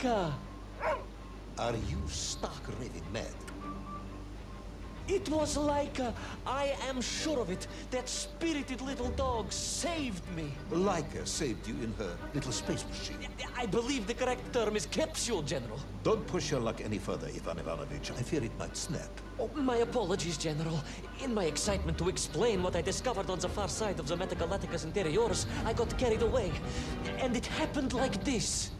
Laika! Are you stark raving mad? It was Laika. I am sure of it. That spirited little dog saved me. Laika saved you in her little space machine. I believe the correct term is capsule, General. Don't push your luck any further, Ivan Ivanovich. I fear it might snap. Oh, my apologies, General. In my excitement to explain what I discovered on the far side of the Metagalaktikus Interiorus, I got carried away. And it happened like this.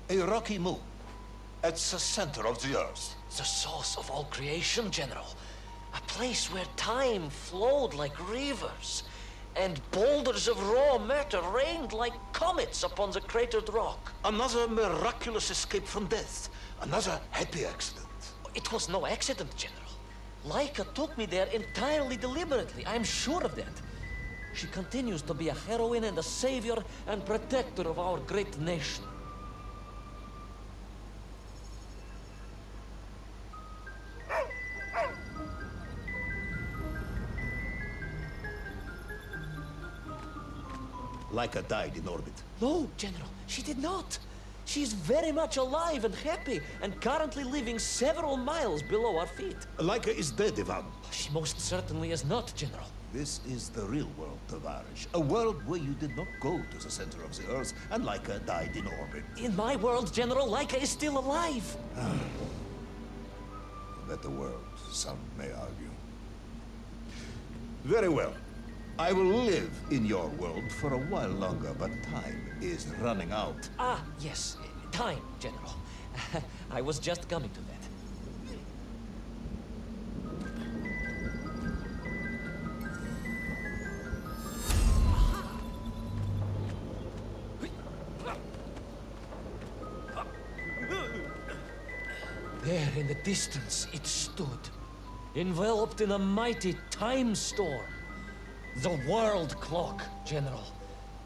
A rocky moon. It's the center of the earth. The source of all creation, General. A place where time flowed like rivers, and boulders of raw matter rained like comets upon the cratered rock. Another miraculous escape from death. Another happy accident. It was no accident, General. Laika took me there entirely deliberately. I'm sure of that. She continues to be a heroine and a savior and protector of our great nation. Laika died in orbit. No, General, she did not. She's very much alive and happy, and currently living several miles below our feet. Laika is dead, Ivan. She most certainly is not, General. This is the real world, Tovarishch. A world where you did not go to the center of the earth, and Laika died in orbit. In my world, General, Laika is still alive. A better world, some may argue. Very well. I will live in your world for a while longer, but time is running out. Ah, yes, time, General. I was just coming to that. There in the distance it stood, enveloped in a mighty time storm. The world clock, General.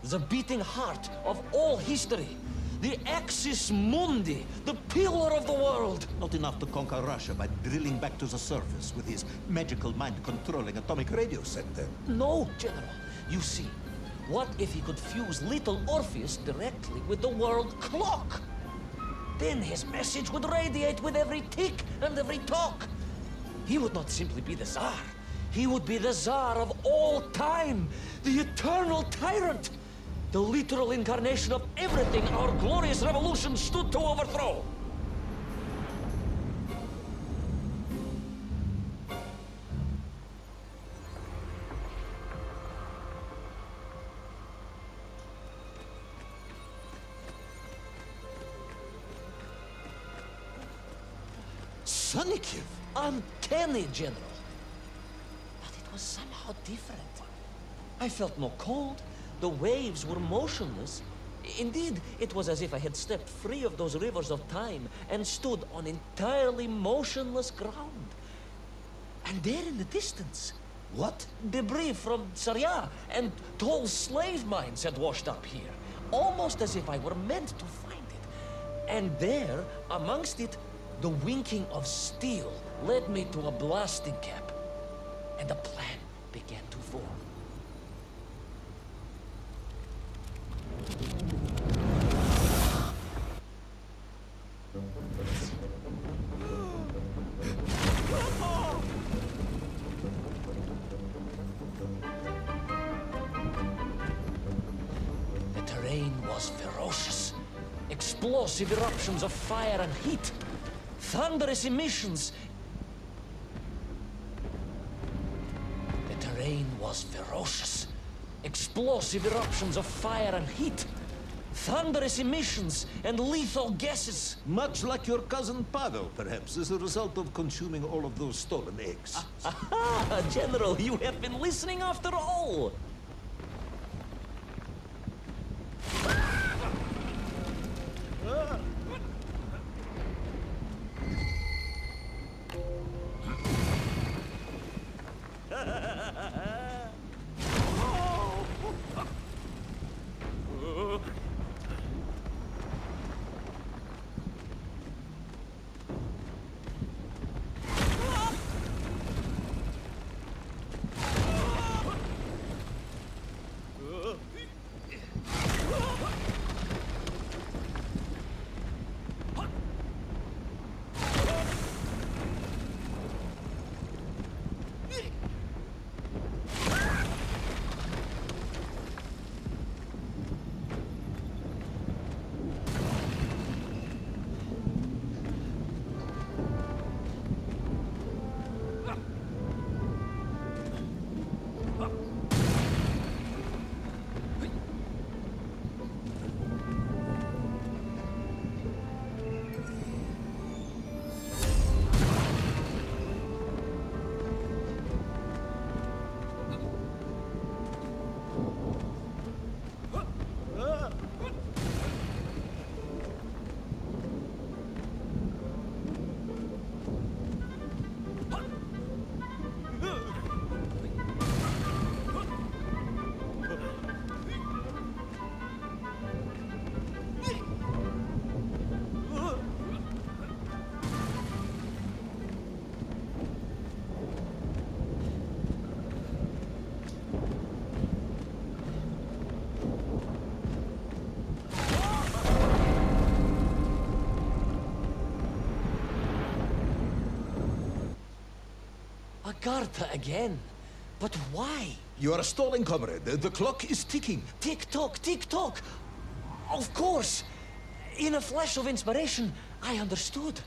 The beating heart of all history. The axis mundi, the pillar of the world. Not enough to conquer Russia by drilling back to the surface with his magical mind-controlling atomic radio set then. No, General. You see, what if he could fuse little Orpheus directly with the world clock? Then his message would radiate with every tick and every tock. He would not simply be the Tsar. He would be the Tsar of all time, the eternal tyrant, the literal incarnation of everything our glorious revolution stood to overthrow. Sunnykiv! Uncanny, General. Was somehow different. I felt no cold. The waves were motionless. Indeed, it was as if I had stepped free of those rivers of time and stood on entirely motionless ground. And there in the distance, What? debris from Tsarya and tall slave mines had washed up here, almost as if I were meant to find it. And there, amongst it, the winking of steel led me to a blasting cap. And a plan began to form. The terrain was ferocious. Explosive eruptions of fire and heat. Thunderous emissions. The terrain was ferocious. Explosive eruptions of fire and heat. thunderous emissions, and lethal gases. Much like your cousin Pavel, perhaps, as a result of consuming all of those stolen eggs. Aha! General, you have been listening after all! Agartha again? But why? You are stalling, comrade. The clock is ticking. Tick-tock, tick-tock! Of course! In a flash of inspiration, I understood.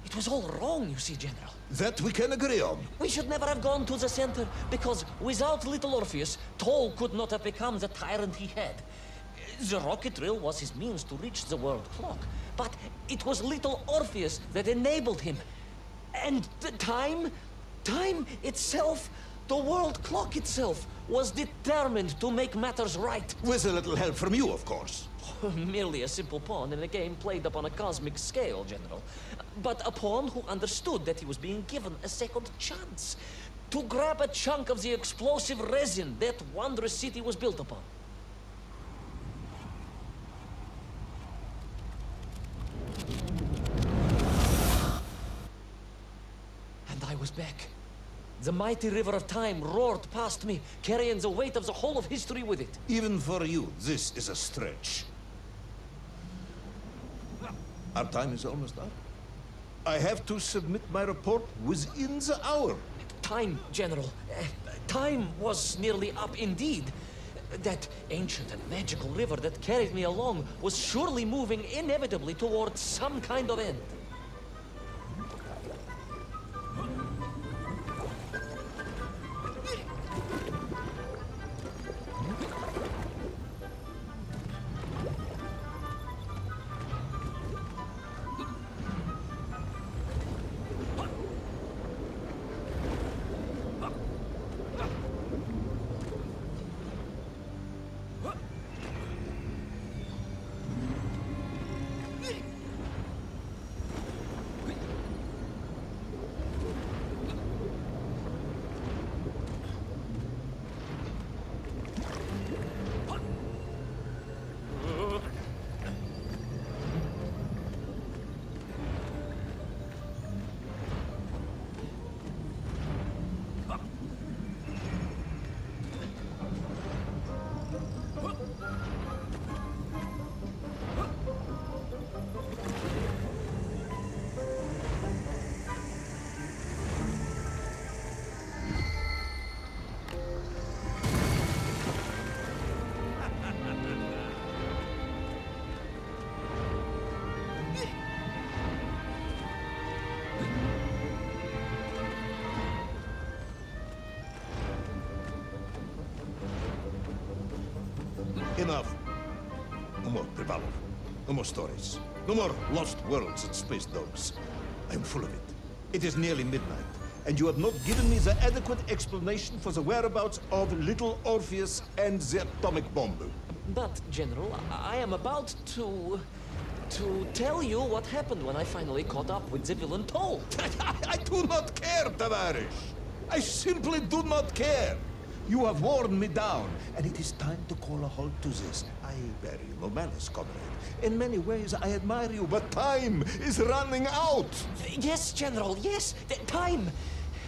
It was all wrong, you see, General. That we can agree on. We should never have gone to the center, because without little Orpheus, Toll could not have become the tyrant he had. The rocket drill was his means to reach the world clock, but it was little Orpheus that enabled him. And the time itself, the world clock itself, was determined to make matters right. With a little help from you, of course. Merely a simple pawn in a game played upon a cosmic scale, General. But a pawn who understood that he was being given a second chance to grab a chunk of the explosive resin that wondrous city was built upon. And I was back. The mighty river of time roared past me, carrying the weight of the whole of history with it. Even for you, this is a stretch. Our time is almost up. I have to submit my report within the hour. Time, General. Time was nearly up indeed. That ancient and magical river that carried me along was surely moving inevitably towards some kind of end. Enough. No more, Privalov. No more stories. No more lost worlds and space dogs. I'm full of it. It is nearly midnight, and you have not given me the adequate explanation for the whereabouts of little Orpheus and the atomic bomb. But, General, I am about to tell you what happened when I finally caught up with the villain Toll. I do not care, Tavarish. I simply do not care. You have worn me down, and it is time to call a halt to this. I bear you no malice, comrade. In many ways, I admire you, but time is running out. Yes, General, yes. Time.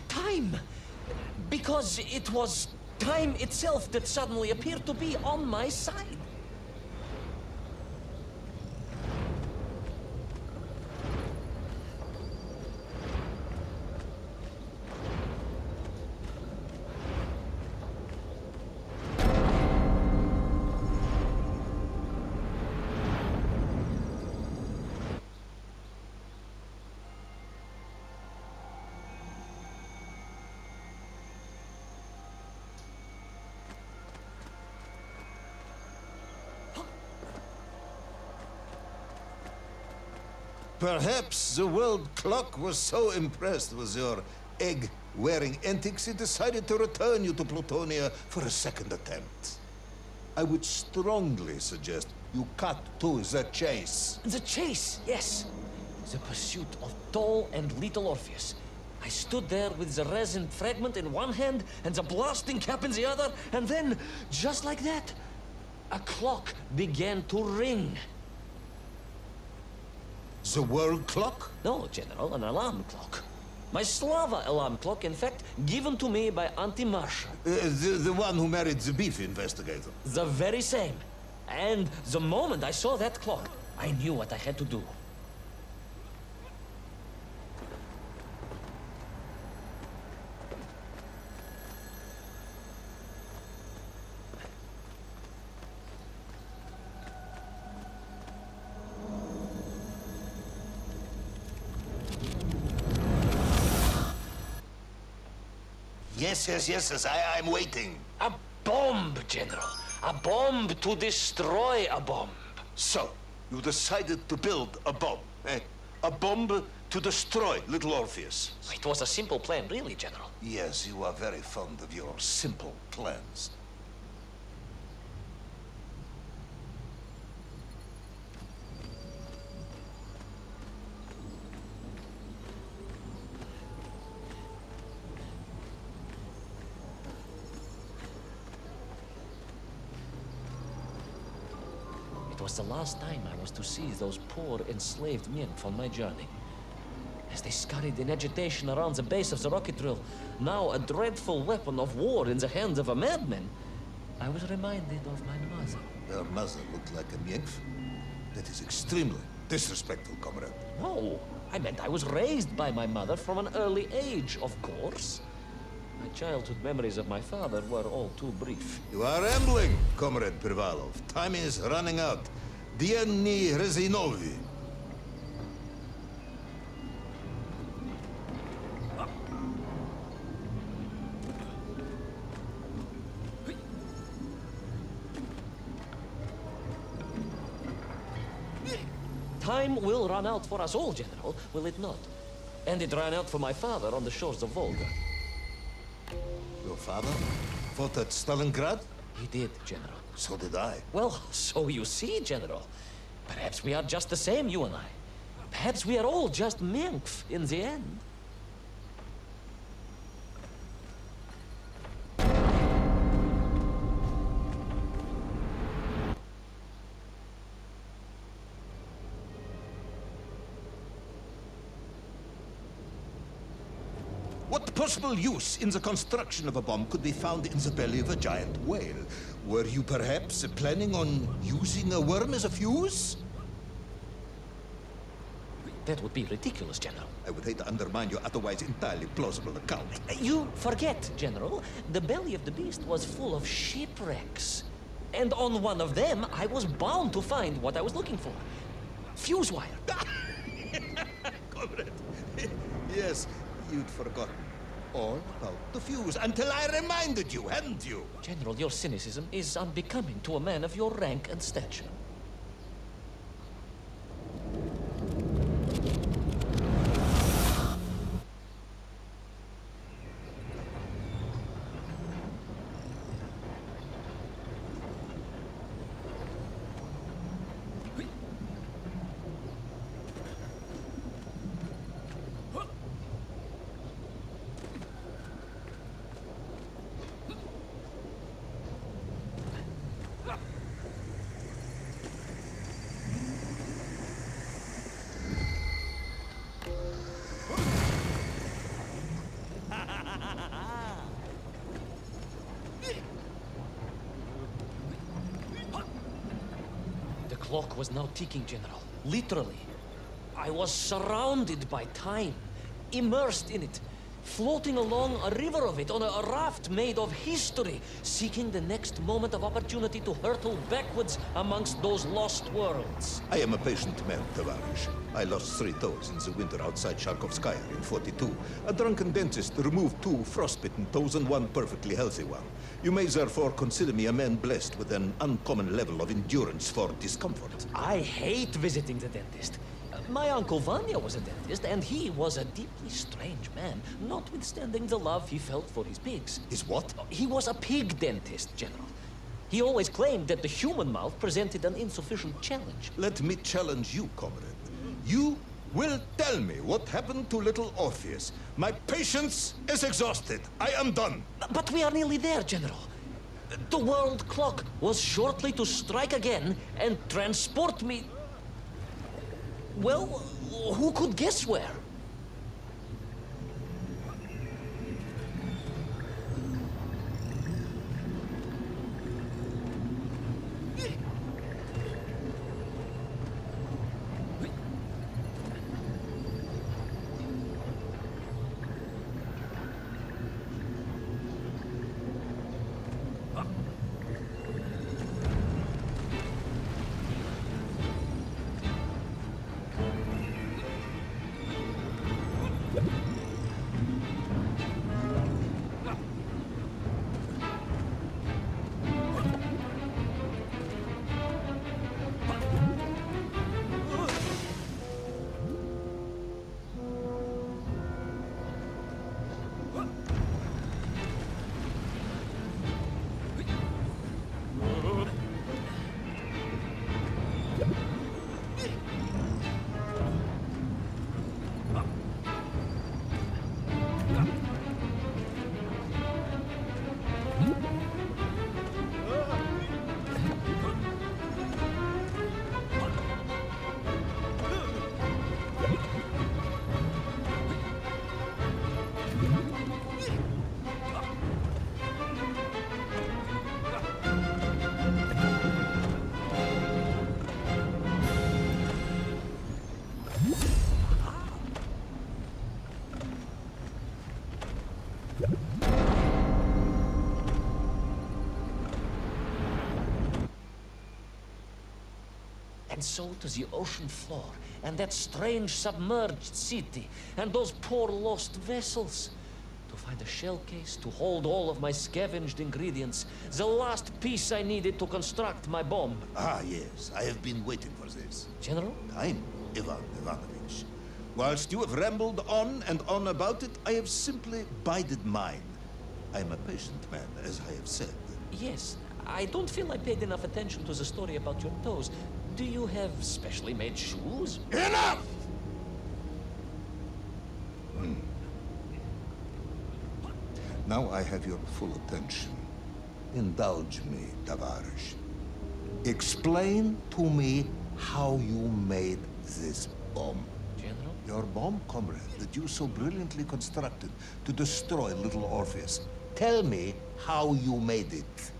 Time. Because it was time itself that suddenly appeared to be on my side. Perhaps the world clock was so impressed with your egg-wearing antics, it decided to return you to Plutonia for a second attempt. I would strongly suggest you cut to the chase. The chase, yes. The pursuit of Toll and little Orpheus. I stood there with the resin fragment in one hand and the blasting cap in the other, and then, just like that, a clock began to ring. The world clock? No, General, an alarm clock. My Slava alarm clock, in fact, given to me by Auntie Marsha. The one who married the beef investigator. The very same. And the moment I saw that clock, I knew what I had to do. Yes, I'm waiting. A bomb, General. A bomb to destroy a bomb. So, you decided to build a bomb, eh? A bomb to destroy little Orpheus. It was a simple plan, really, General. Yes, you are very fond of your simple plans. It was the last time I was to see those poor enslaved Menkv on my journey. As they scurried in agitation around the base of the rocket drill, now a dreadful weapon of war in the hands of a madman, I was reminded of my mother. Your mother looked like a Menkv? That is extremely disrespectful, comrade. No, I meant I was raised by my mother from an early age, of course. My childhood memories of my father were all too brief. You are rambling, Comrade Privalov. Time is running out. Dieni Rezinovi. Time will run out for us all, General, will it not? And it ran out for my father on the shores of Volga. Your father fought at Stalingrad? He did, General. So did I. Well, so you see, General. Perhaps we are just the same, you and I. Perhaps we are all just Menkv in the end. What possible use in the construction of a bomb could be found in the belly of a giant whale? Were you perhaps planning on using a worm as a fuse? That would be ridiculous, General. I would hate to undermine your otherwise entirely plausible account. You forget, General. The belly of the beast was full of shipwrecks. And on one of them, I was bound to find what I was looking for. Fuse wire. Comrade, yes, you'd forgotten all about the fuse until I reminded you, hadn't you? General, your cynicism is unbecoming to a man of your rank and stature. clock was now ticking, General. Literally. I was surrounded by time, immersed in it, floating along a river of it on a raft made of history, seeking the next moment of opportunity to hurtle backwards amongst those lost worlds. I am a patient man, Tavarish. I lost 3 toes in the winter outside Sharkovskaya in 42. A drunken dentist removed 2 frostbitten toes and 1 perfectly healthy one. You may therefore consider me a man blessed with an uncommon level of endurance for discomfort. I hate visiting the dentist. My uncle Vanya was a dentist, and he was a deeply strange man, notwithstanding the love he felt for his pigs. Is what? He was a pig dentist, General. He always claimed that the human mouth presented an insufficient challenge. Let me challenge you, comrade. You will tell me what happened to little Orpheus. My patience is exhausted. I am done. But we are nearly there, General. The world clock was shortly to strike again and transport me... Well, who could guess where? And so to the ocean floor, and that strange submerged city, and those poor lost vessels. To find a shell case to hold all of my scavenged ingredients, the last piece I needed to construct my bomb. Ah, yes. I have been waiting for this. General? I'm Ivan Ivanovich. Whilst you have rambled on and on about it, I have simply bided mine. I am a patient man, as I have said. Yes, I don't feel I paid enough attention to the story about your toes. Do you have specially made shoes? Enough! Now I have your full attention. Indulge me, Tavarish. Explain to me how you made this bomb. General? Your bomb, comrade, that you so brilliantly constructed to destroy little Orpheus. Tell me how you made it.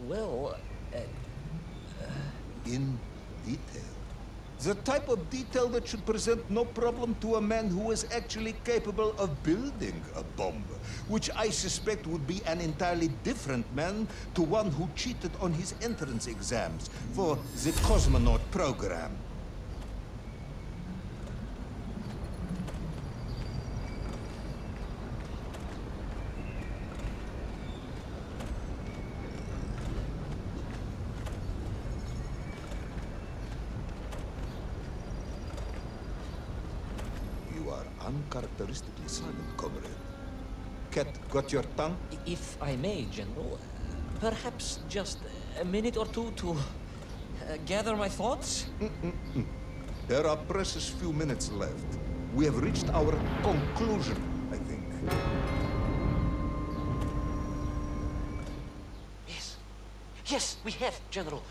Well, In detail. The type of detail that should present no problem to a man who is actually capable of building a bomb, which I suspect would be an entirely different man to one who cheated on his entrance exams for the cosmonaut program. Uncharacteristically silent, comrade. Cat, got your tongue? if I may, General, perhaps just a minute or two to gather my thoughts? There are precious few minutes left. We have reached our conclusion, I think. Yes, we have, General.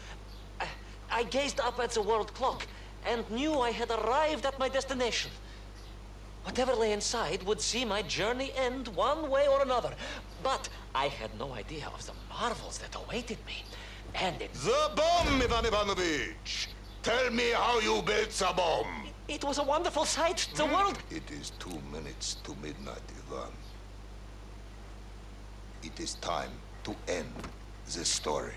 I gazed up at the world clock and knew I had arrived at my destination. Whatever lay inside would see my journey end one way or another. But I had no idea of the marvels that awaited me. And it... The bomb, Ivan Ivanovich! Tell me how you built the bomb! It was a wonderful sight. The world... It is 2 minutes to midnight, Ivan. It is time to end this story.